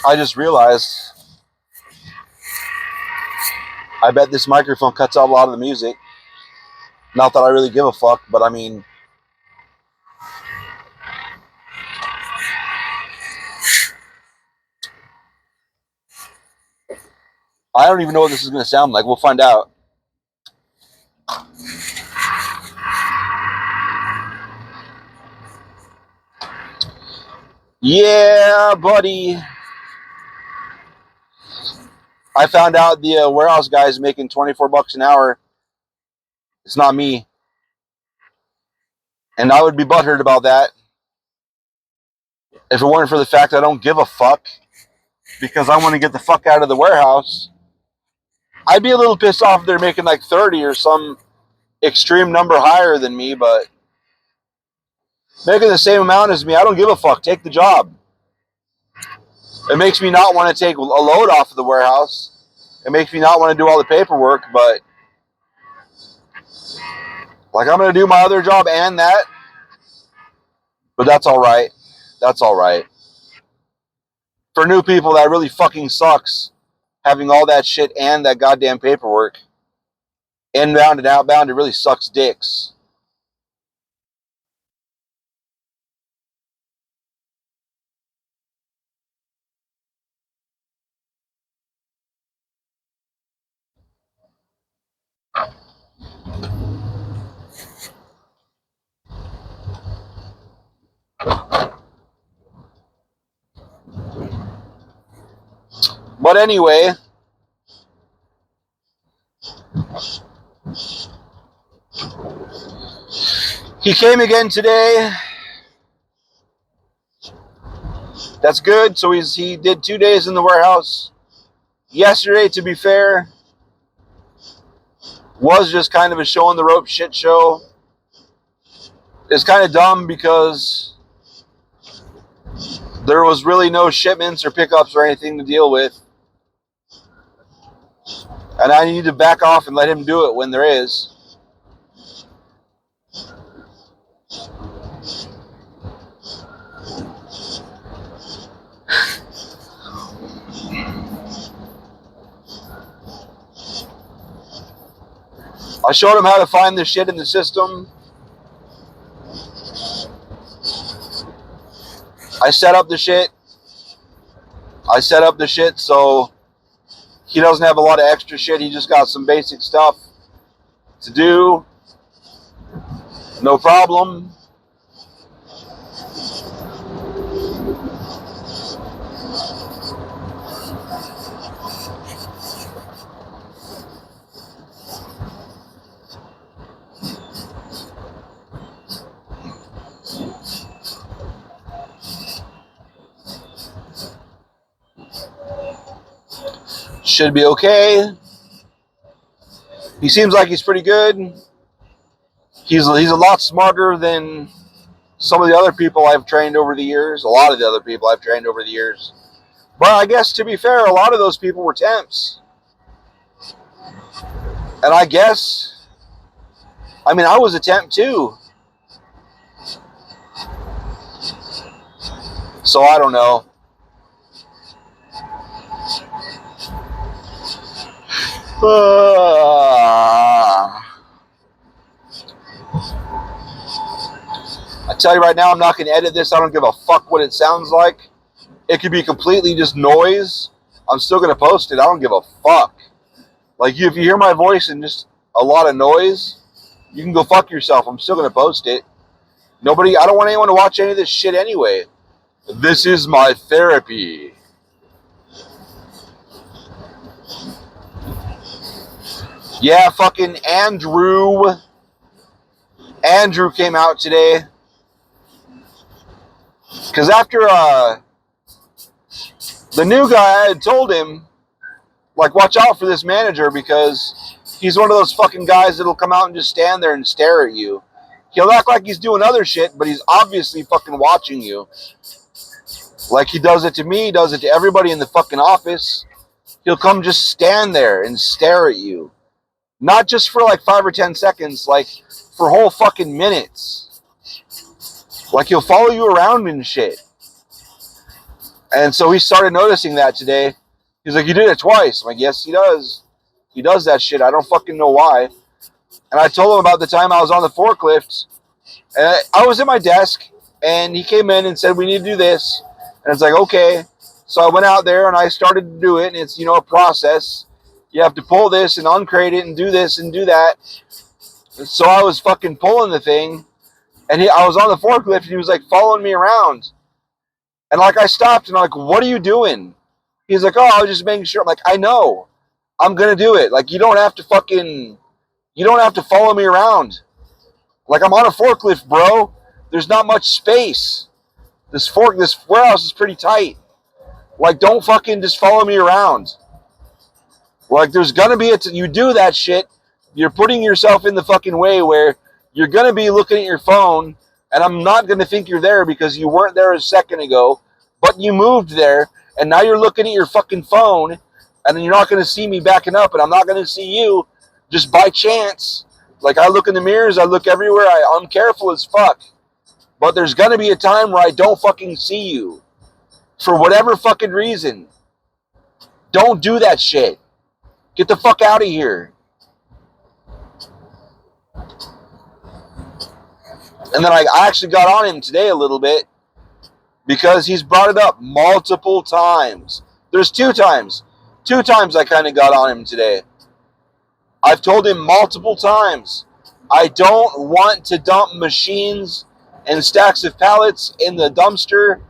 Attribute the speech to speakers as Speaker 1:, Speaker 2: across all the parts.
Speaker 1: I just realized, I bet this microphone cuts out a lot of the music. Not that I really give a fuck, but I mean, I don't even know what this is going to sound like. We'll find out. Yeah, buddy. I found out the warehouse guy is making $24 an hour. It's not me. And I would be butthurt about that if it weren't for the fact I don't give a fuck because I want to get the fuck out of the warehouse. I'd be a little pissed off if they're making like 30 or some extreme number higher than me, but making the same amount as me, I don't give a fuck. Take the job. It makes me not want to take a load off of the warehouse. It makes me not want to do all the paperwork, but like I'm going to do my other job and that. But that's all right. That's all right. For new people, that really fucking sucks. Having all that shit and that goddamn paperwork. Inbound and outbound, it really sucks dicks. But anyway, he came again today. That's good. So he did 2 days in the warehouse. Yesterday, to be fair, was just kind of a show on the rope shit show. It's kind of dumb because there was really no shipments or pickups or anything to deal with. And I need to back off and let him do it when there is. I showed him how to find the shit in the system. I set up the shit so he doesn't have a lot of extra shit. He just got some basic stuff to do. No problem. Should be okay. He seems like he's pretty good. He's a lot smarter than some of the other people I've trained over the years. A lot of the other people I've trained over the years. But I guess, to be fair, a lot of those people were temps. And I guess, I mean, I was a temp too. So I don't know. I tell you right now, I'm not going to edit this. I don't give a fuck what it sounds like. It could be completely just noise. I'm still going to post it. I don't give a fuck. Like, if you hear my voice and just a lot of noise, you can go fuck yourself. I'm still going to post it. I don't want anyone to watch any of this shit anyway. This is my therapy. Yeah, fucking Andrew came out today. Because after the new guy, I had told him, like, watch out for this manager because he's one of those fucking guys that'll come out and just stand there and stare at you. He'll act like he's doing other shit, but he's obviously fucking watching you. Like he does it to me, he does it to everybody in the fucking office. He'll come just stand there and stare at you. Not just for like 5 or 10 seconds, like for whole fucking minutes. Like he'll follow you around and shit. And so he started noticing that today. He's like, you did it twice. I'm like, yes, he does. He does that shit. I don't fucking know why. And I told him about the time I was on the forklift. And I was at my desk, and he came in and said, we need to do this. And it's like, okay. So I went out there, and I started to do it. And it's, a process. You have to pull this and uncrate it and do this and do that. And so I was fucking pulling the thing. And I was on the forklift, and he was, like, following me around. And, like, I stopped, and I'm like, what are you doing? He's like, oh, I was just making sure. I'm like, I know. I'm going to do it. Like, you don't have to follow me around. Like, I'm on a forklift, bro. There's not much space. This warehouse is pretty tight. Like, don't fucking just follow me around. Like, there's going to be you do that shit, you're putting yourself in the fucking way where you're going to be looking at your phone, and I'm not going to think you're there because you weren't there a second ago, but you moved there, and now you're looking at your fucking phone, and then you're not going to see me backing up, and I'm not going to see you just by chance. Like, I look in the mirrors, I look everywhere, I'm careful as fuck. But there's going to be a time where I don't fucking see you. For whatever fucking reason. Don't do that shit. Get the fuck out of here. And then I actually got on him today a little bit because he's brought it up multiple times. There's 2 times. 2 times I kind of got on him today. I've told him multiple times, I don't want to dump machines and stacks of pallets in the dumpster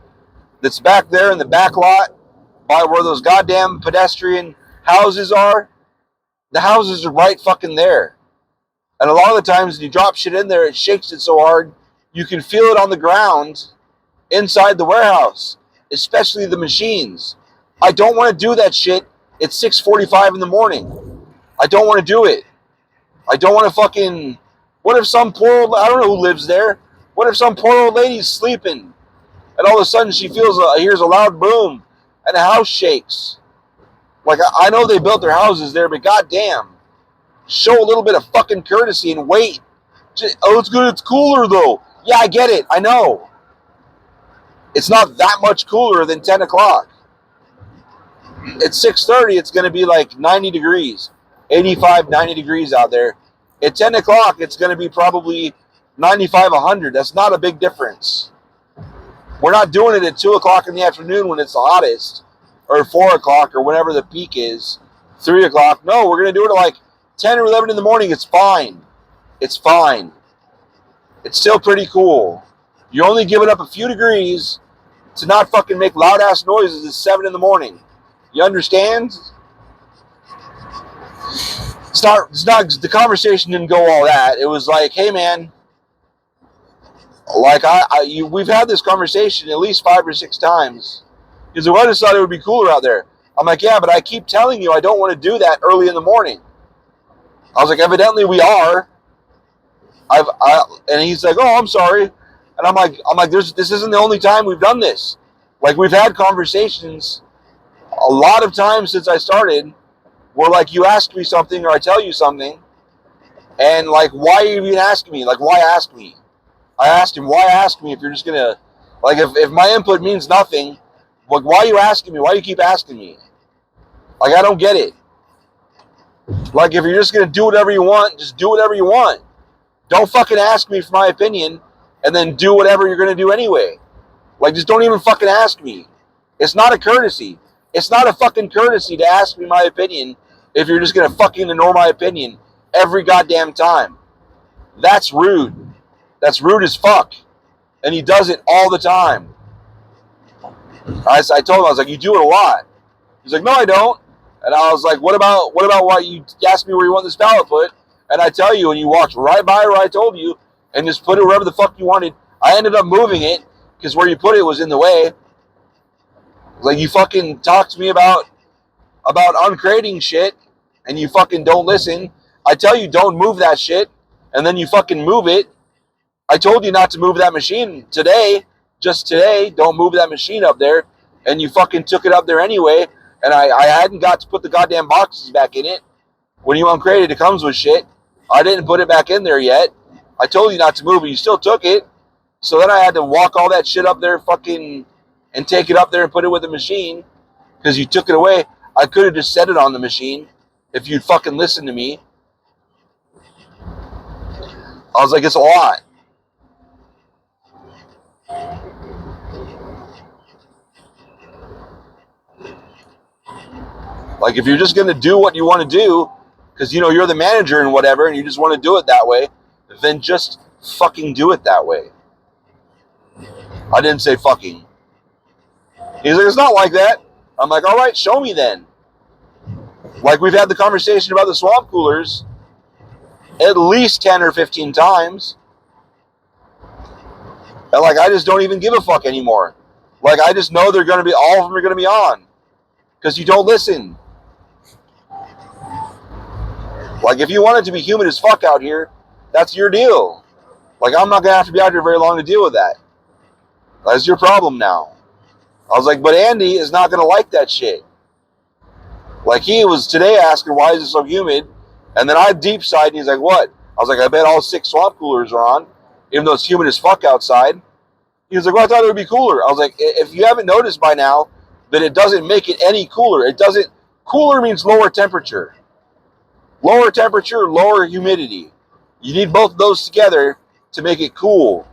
Speaker 1: that's back there in the back lot by where those goddamn pedestrian houses are. The houses are right fucking there. And a lot of the times when you drop shit in there, it shakes it so hard, you can feel it on the ground inside the warehouse, especially the machines. I don't want to do that shit at 6:45 in the morning. I don't want to do it. I don't want to fucking... What if some poor old... I don't know who lives there. What if some poor old lady's sleeping and all of a sudden she hears a loud boom and the house shakes? Like, I know they built their houses there, but goddamn, show a little bit of fucking courtesy and wait. Oh, it's good. It's cooler, though. Yeah, I get it. I know. It's not that much cooler than 10 o'clock. At 6:30, it's going to be like 90 degrees. 85, 90 degrees out there. At 10 o'clock, it's going to be probably 95, 100. That's not a big difference. We're not doing it at 2 o'clock in the afternoon when it's the hottest, or 4 o'clock, or whenever the peak is, 3 o'clock. No, we're going to do it at like 10 or 11 in the morning. It's fine. It's fine. It's still pretty cool. You're only giving up a few degrees to not fucking make loud-ass noises at 7 in the morning. You understand? The conversation didn't go all that. It was like, hey man, like we've had this conversation at least 5 or 6 times. Because I just thought it would be cooler out there. I'm like, yeah, but I keep telling you I don't want to do that early in the morning. I was like, evidently we are. And he's like, oh, I'm sorry. And I'm like, this isn't the only time we've done this. Like, we've had conversations a lot of times since I started where, like, you ask me something or I tell you something, and, like, why are you even asking me? Like, why ask me? I asked him, why ask me if you're just going to, like, if my input means nothing, like, why are you asking me? Why do you keep asking me? Like, I don't get it. Like, if you're just going to do whatever you want, just do whatever you want. Don't fucking ask me for my opinion and then do whatever you're going to do anyway. Like, just don't even fucking ask me. It's not a courtesy. It's not a fucking courtesy to ask me my opinion if you're just going to fucking ignore my opinion every goddamn time. That's rude. That's rude as fuck. And he does it all the time. I told him, I was like, you do it a lot. He's like, no, I don't. And I was like, what about why you asked me where you want this pallet put? And I tell you, and you walked right by where I told you and just put it wherever the fuck you wanted. I ended up moving it because where you put it was in the way. Like, you fucking talk to me about uncrating shit and you fucking don't listen. I tell you, don't move that shit, and then you fucking move it. I told you not to move that machine today, just today. Don't move that machine up there, and you fucking took it up there anyway, and I hadn't got to put the goddamn boxes back in it. When you uncrated, it comes with shit. I didn't put it back in there yet. I told you not to move it. You still took it. So then I had to walk all that shit up there fucking and take it up there and put it with the machine because you took it away. I could have just set it on the machine if you'd fucking listened to me. I was like, it's a lot. Like, if you're just going to do what you want to do, because, you know, you're the manager and whatever, and you just want to do it that way, then just fucking do it that way. I didn't say fucking. He's like, it's not like that. I'm like, all right, show me then. Like, we've had the conversation about the swamp coolers at least 10 or 15 times. And, like, I just don't even give a fuck anymore. Like, I just know they're going to be, all of them are going to be on. Because you don't listen. Like, if you want it to be humid as fuck out here, that's your deal. Like, I'm not going to have to be out here very long to deal with that. That's your problem now. I was like, but Andy is not going to like that shit. Like, he was today asking, why is it so humid? And then I deep sighed, and he's like, what? I was like, I bet all 6 swamp coolers are on, even though it's humid as fuck outside. He was like, well, I thought it would be cooler. I was like, if you haven't noticed by now, that it doesn't make it any cooler. It doesn't, cooler means lower temperature. Lower temperature, lower humidity. You need both of those together to make it cool.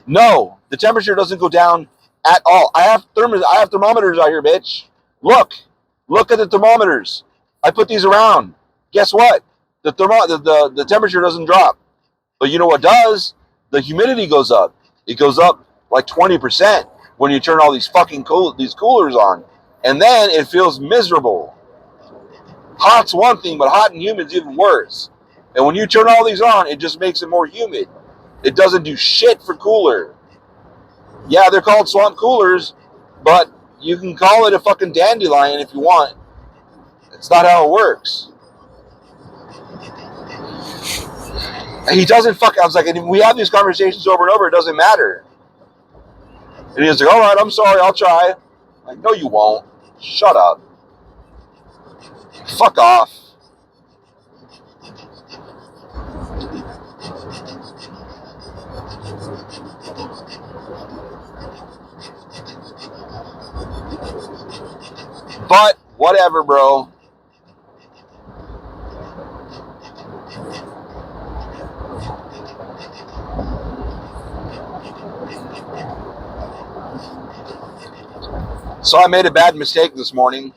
Speaker 1: No, the temperature doesn't go down at all. I have thermometers out here, bitch. Look at the thermometers. I put these around. Guess what? The temperature doesn't drop. But you know what does? The humidity goes up. It goes up like 20% when you turn all these fucking these coolers on. And then it feels miserable. Hot's one thing, but hot and humid is even worse. And when you turn all these on, it just makes it more humid. It doesn't do shit for cooler. Yeah, they're called swamp coolers, but you can call it a fucking dandelion if you want. It's not how it works. And he doesn't fuck. I was like, and we have these conversations over and over. It doesn't matter. And he was like, all right, I'm sorry, I'll try. I'm like, no, you won't. Shut up. Fuck off. But whatever, bro. So I made a bad mistake this morning.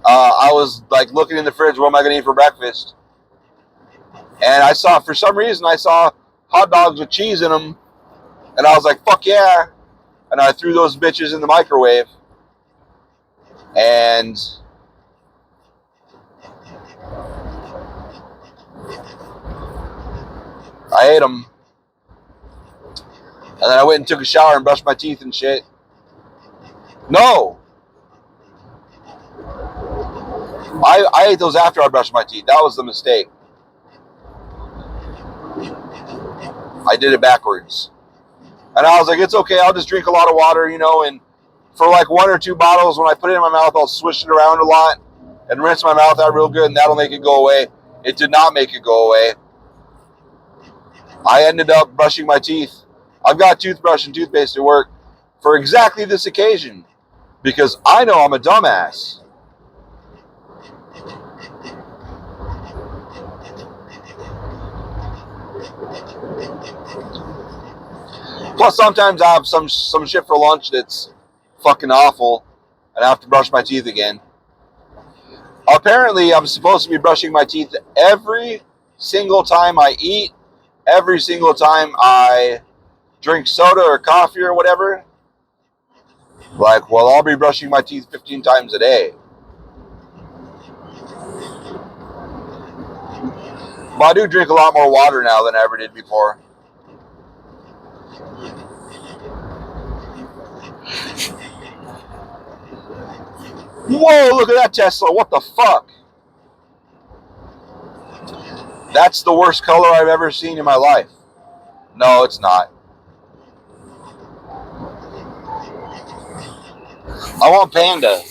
Speaker 1: I was like looking in the fridge, what am I going to eat for breakfast? And I saw, for some reason, I saw hot dogs with cheese in them. And I was like, fuck yeah. And I threw those bitches in the microwave. And I ate them. And then I went and took a shower and brushed my teeth and shit. No. I ate those after I brushed my teeth. That was the mistake. I did it backwards. And I was like, it's okay. I'll just drink a lot of water, you know, and for like 1 or 2 bottles, when I put it in my mouth, I'll swish it around a lot and rinse my mouth out real good, and that'll make it go away. It did not make it go away. I ended up brushing my teeth. I've got toothbrush and toothpaste at work for exactly this occasion because I know I'm a dumbass. Plus, sometimes I have some shit for lunch that's fucking awful. and I have to brush my teeth again. Apparently, I'm supposed to be brushing my teeth every single time I eat, every single time I drink soda or coffee or whatever. Like, well, I'll be brushing my teeth 15 times a day. But I do drink a lot more water now than I ever did before. Whoa, look at that Tesla. What the fuck? That's the worst color I've ever seen in my life. No, it's not. I want Panda.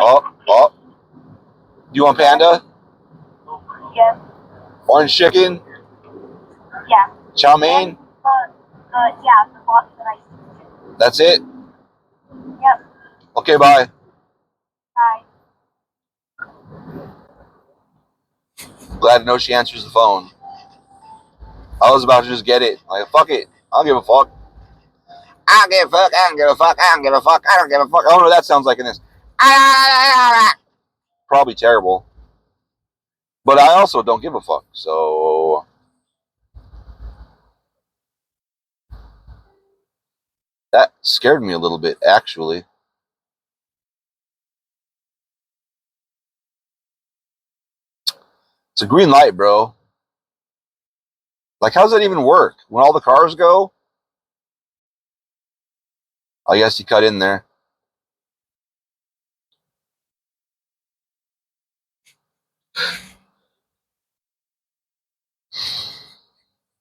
Speaker 1: Oh. Do you want Panda?
Speaker 2: Yes.
Speaker 1: Orange chicken?
Speaker 2: Yeah.
Speaker 1: Chow mein?
Speaker 2: Yeah, the Boston ice cream.
Speaker 1: That's it?
Speaker 2: Yep.
Speaker 1: Okay, bye.
Speaker 2: Bye.
Speaker 1: Glad to know she answers the phone. I was about to just get it. Like, fuck it. I don't give a fuck. I don't give a fuck. I don't give a fuck. I don't give a fuck. I don't give a fuck. I don't know what that sounds like in this. Probably terrible. But I also don't give a fuck. So that scared me a little bit, actually. It's a green light, bro. Like, how does that even work? When all the cars go? I guess you cut in there.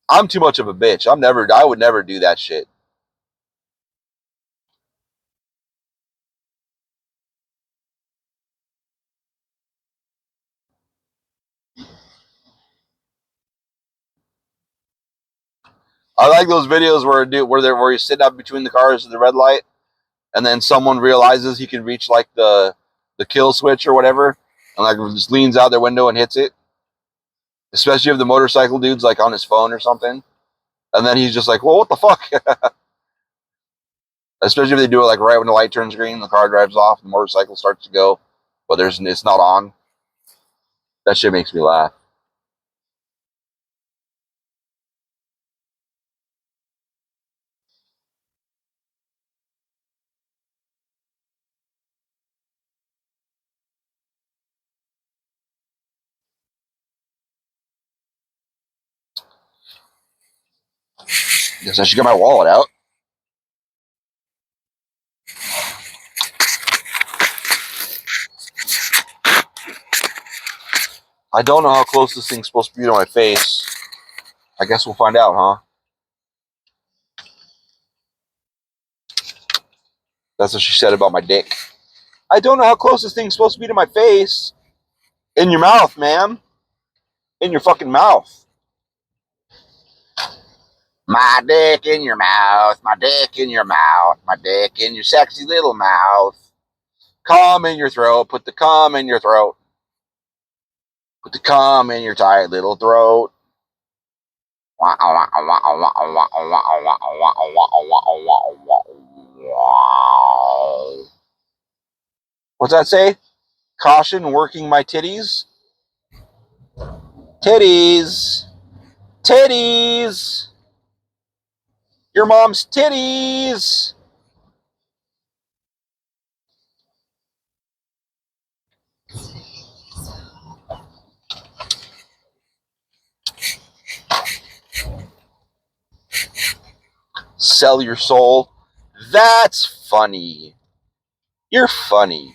Speaker 1: I'm too much of a bitch. I would never do that shit. I like those videos where you're sitting up between the cars at the red light, and then someone realizes he can reach like the kill switch or whatever, and like just leans out their window and hits it. Especially if the motorcycle dude's like on his phone or something, and then he's just like, "Well, what the fuck?" Especially if they do it like right when the light turns green, the car drives off, the motorcycle starts to go, but it's not on. That shit makes me laugh. Guess I should get my wallet out. I don't know how close this thing's supposed to be to my face. I guess we'll find out, huh? That's what she said about my dick. I don't know how close this thing's supposed to be to my face. In your mouth, ma'am. In your fucking mouth. My dick in your mouth. My dick in your mouth. My dick in your sexy little mouth. Cum in your throat. Put the cum in your throat. Put the cum in your tight little throat. What's that say? Caution working my titties. Titties. Titties. Your mom's titties. Sell your soul. That's funny. You're funny.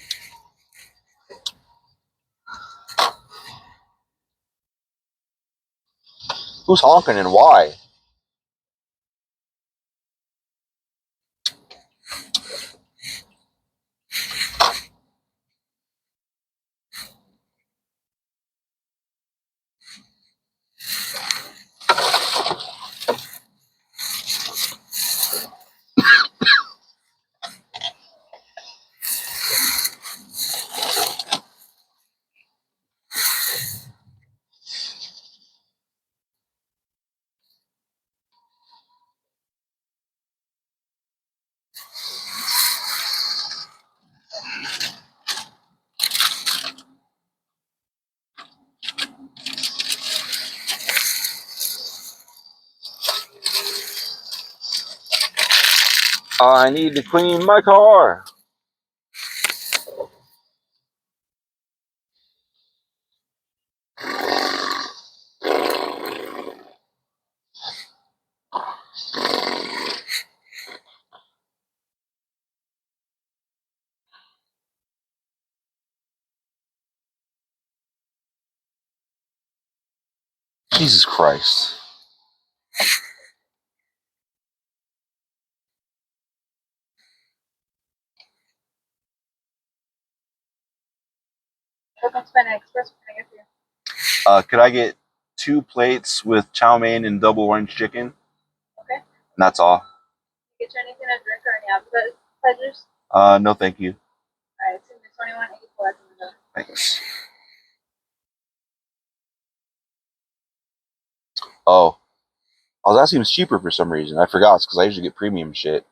Speaker 1: Who's honking and why? I need to clean my car. Jesus Christ.
Speaker 2: Express. What can I get for you?
Speaker 1: Could I get 2 plates with chow mein and double orange chicken?
Speaker 2: Okay.
Speaker 1: And that's all.
Speaker 2: Get you anything to drink or any appetizers?
Speaker 1: No, thank you.
Speaker 2: All right, it's in the 2184.
Speaker 1: Thanks. Oh, that seems cheaper for some reason. I forgot because I usually get premium shit.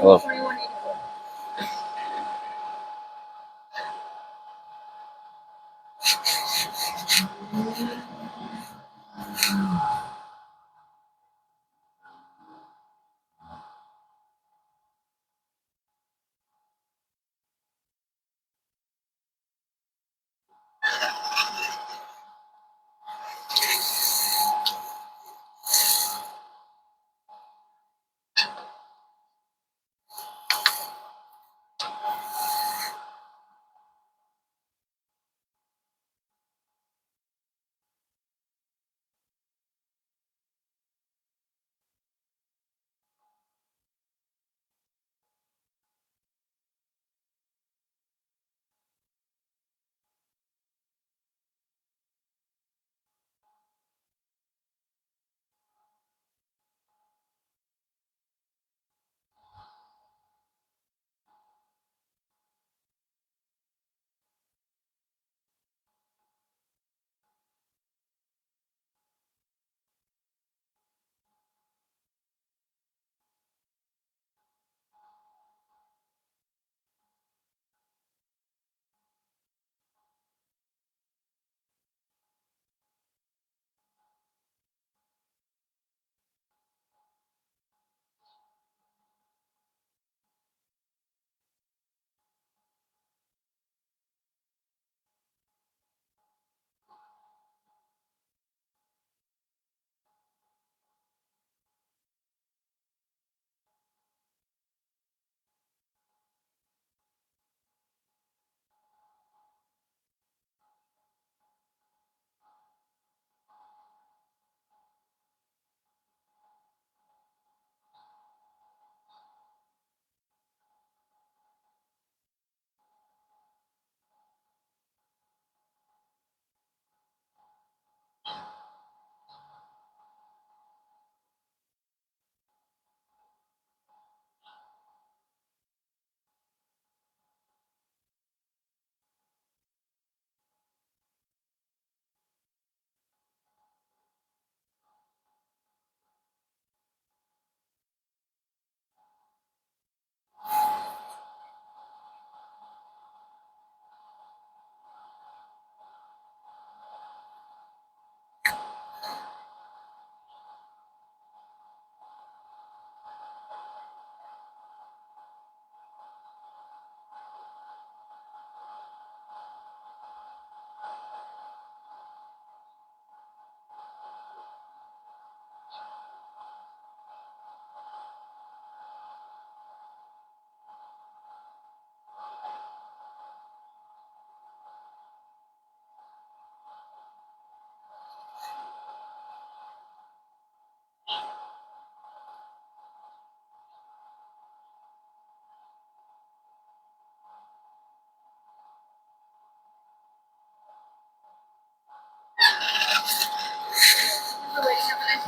Speaker 1: Hello.
Speaker 2: 2184.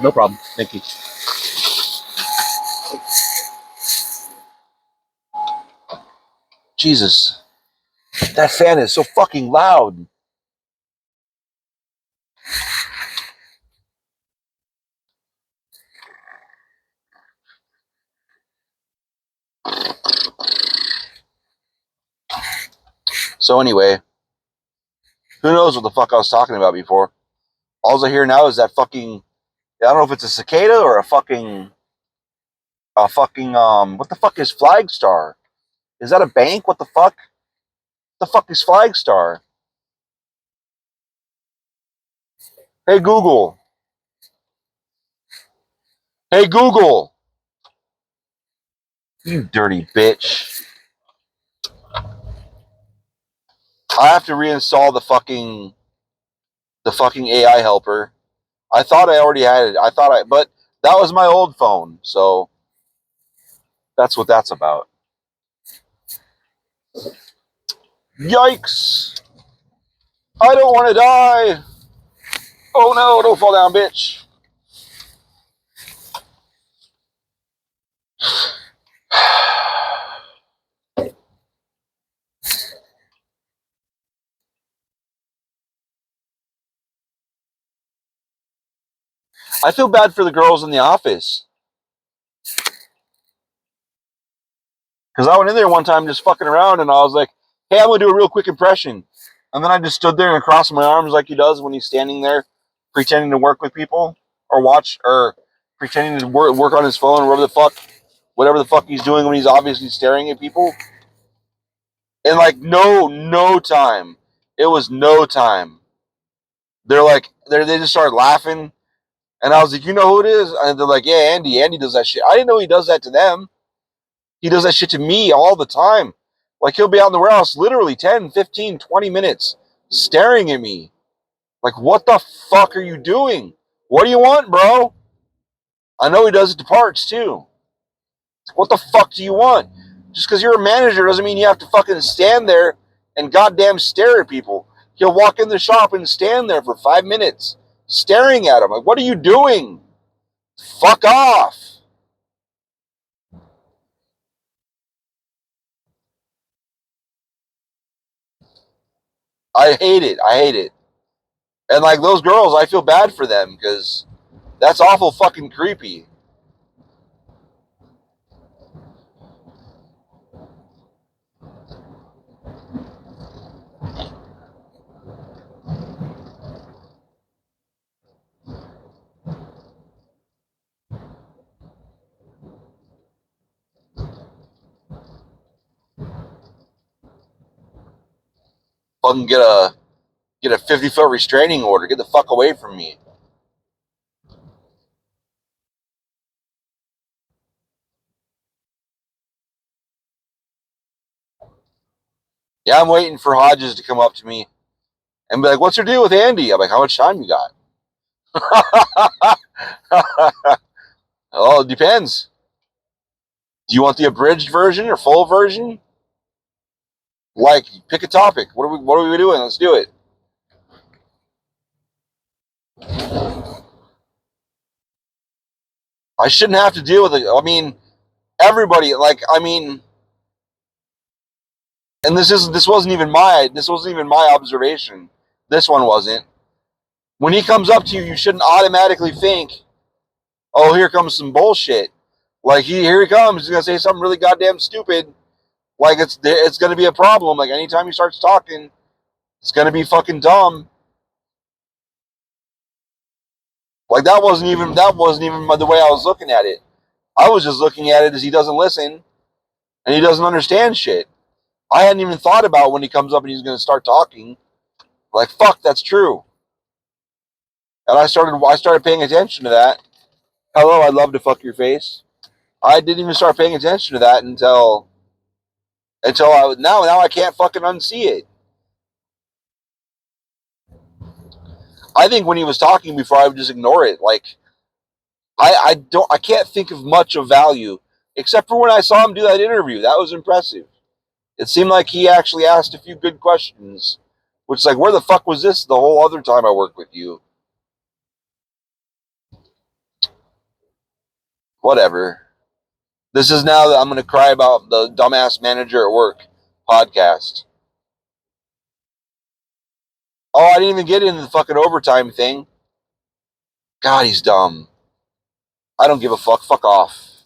Speaker 1: No problem. Thank you. Jesus. That fan is so fucking loud. So anyway, who knows what the fuck I was talking about before? All I hear now is that fucking, I don't know if it's a cicada or a fucking, what the fuck is Flagstar? Is that a bank? What the fuck? The fuck is Flagstar? Hey Google. Hey Google. You dirty bitch. I have to reinstall the fucking AI helper. I thought I already had it. But that was my old phone, so that's what that's about. Yikes! I don't want to die. Oh no! Don't fall down, bitch. I feel bad for the girls in the office. Because I went in there one time just fucking around and I was like, hey, I'm going to do a real quick impression. And then I just stood there and crossed my arms like he does when he's standing there pretending to work with people or pretending to work on his phone or whatever the fuck he's doing when he's obviously staring at people. And like, no time. It was no time. They just started laughing. And I was like, you know who it is? And they're like, yeah, Andy. Andy does that shit. I didn't know he does that to them. He does that shit to me all the time. Like, he'll be out in the warehouse literally 10, 15, 20 minutes staring at me. Like, what the fuck are you doing? What do you want, bro? I know he does it to parts, too. What the fuck do you want? Just because you're a manager doesn't mean you have to fucking stand there and goddamn stare at people. He'll walk in the shop and stand there for 5 minutes staring at them. Like, what are you doing? Fuck off. I hate it. I hate it. And like those girls, I feel bad for them because that's awful fucking creepy. Fucking get a 50-foot restraining order. Get the fuck away from me. Yeah, I'm waiting for Hodges to come up to me and be like, "What's your deal with Andy?" I'm like, "How much time you got?" Oh, it depends. Do you want the abridged version or full version? Like, pick a topic. What are we doing? Let's do it. I shouldn't have to deal with it. I mean, everybody. Like, I mean, and this wasn't even my observation. This one wasn't. When he comes up to you, you shouldn't automatically think, "Oh, here comes some bullshit." Like here he comes. He's gonna say something really goddamn stupid. Like it's gonna be a problem. Like anytime he starts talking, it's gonna be fucking dumb. Like that wasn't even the way I was looking at it. I was just looking at it as he doesn't listen and he doesn't understand shit. I hadn't even thought about when he comes up and he's gonna start talking. Like fuck, that's true. And I started paying attention to that. Hello, I'd love to fuck your face. I didn't even start paying attention to that until now I can't fucking unsee it. I think when he was talking before, I would just ignore it. Like I can't think of much of value except for when I saw him do that interview. That was impressive. It seemed like he actually asked a few good questions, which is like, where the fuck was this the whole other time I worked with you? Whatever. This is now that I'm going to cry about the dumbass manager at work podcast. Oh, I didn't even get into the fucking overtime thing. God, he's dumb. I don't give a fuck. Fuck off.